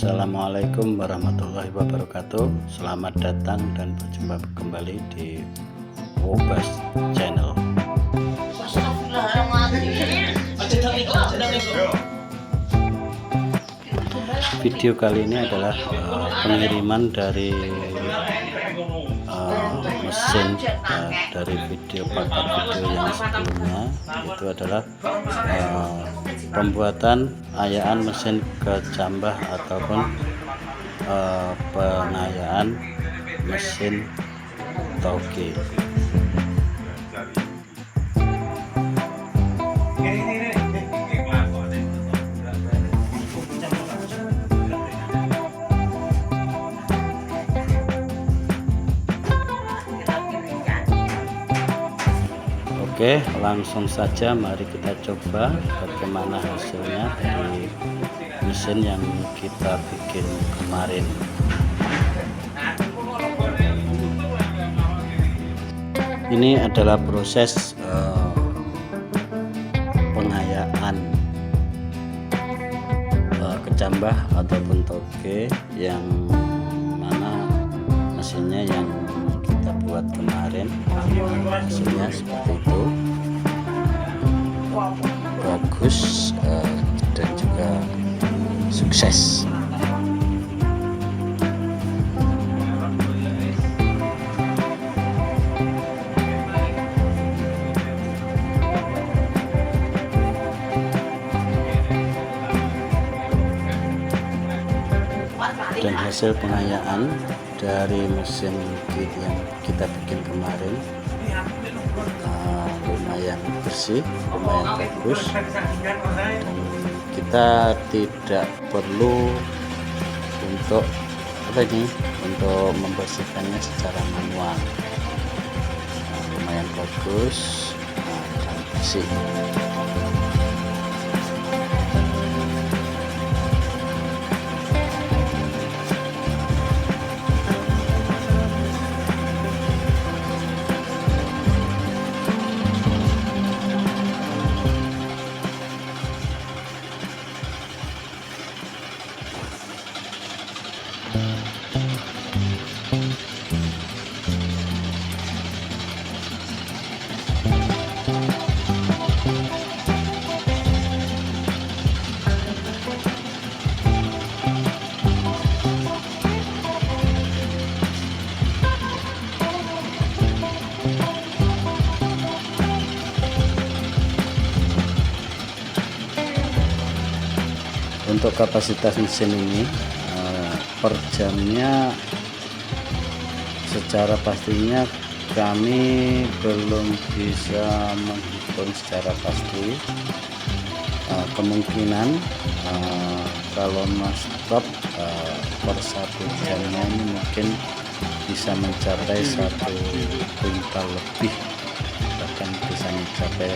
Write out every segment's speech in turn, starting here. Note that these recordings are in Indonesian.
Assalamualaikum warahmatullahi wabarakatuh. Selamat datang dan berjumpa kembali di Wobas Channel. Video kali ini adalah pengiriman dari mesin dari paket video yang sebelumnya. Itu adalah pembuatan ayaan mesin kecambah ataupun pengayaan mesin toge. Oke, langsung saja mari kita coba bagaimana hasilnya dari mesin yang kita bikin kemarin. Ini adalah proses pengayaan kecambah ataupun toge yang mana mesinnya yang kita buat kemarin. Hasilnya seperti itu, bagus dan juga sukses. Dan hasil pengayaan dari mesin kit yang kita bikin kemarin lumayan bersih, lumayan bagus, dan kita tidak perlu untuk untuk membersihkannya secara manual. Lumayan bagus dan bersih. Untuk kapasitas mesin ini per jamnya secara pastinya kami belum bisa menghitung secara pasti. Kemungkinan kalau non-stop per 1 jamnya ini mungkin bisa mencapai 1 kuintal lebih, bahkan bisa mencapai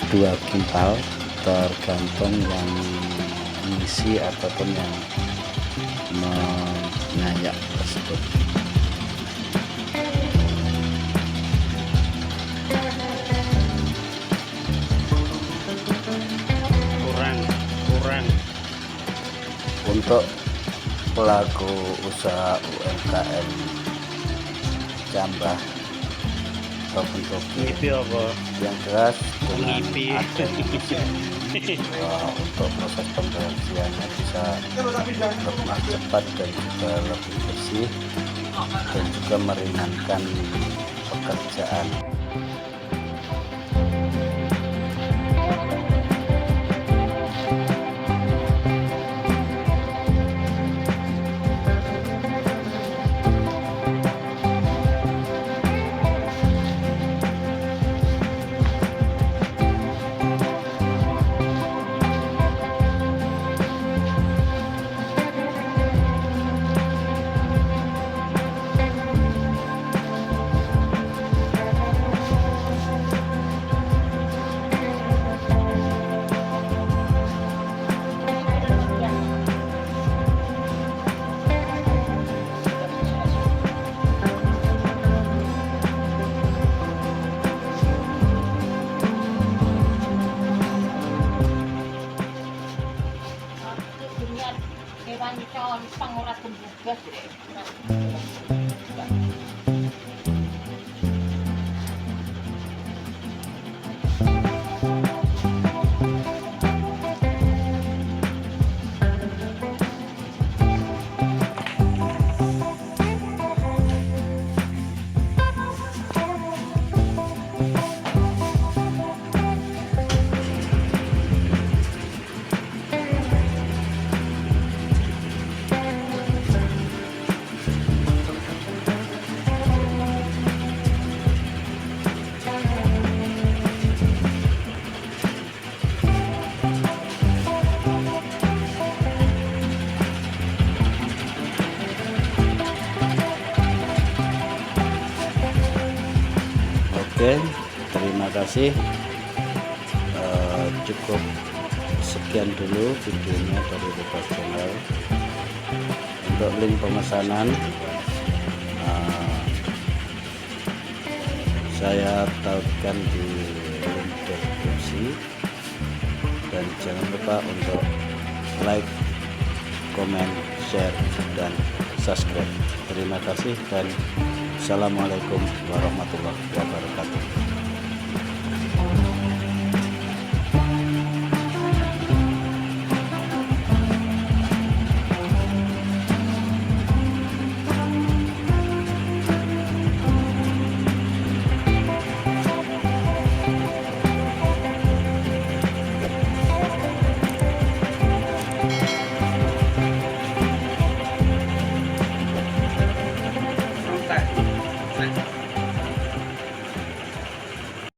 2 kuintal, tergantung yang mengisi ataupun yang mengayak tersebut. Kurang untuk pelaku usaha UMKM cambah ataupun toge yang keras dengan adanya mesin untuk proses pembersihannya bisa lebih cepat dan juga lebih bersih dan juga meringankan pekerjaan. Oke, terima kasih. Cukup sekian dulu videonya dari Bebas Channel. Untuk link pemesanan saya tautkan di link deskripsi, dan jangan lupa untuk like, komen, share, dan subscribe. Terima kasih dan assalamualaikum warahmatullahi wabarakatuh.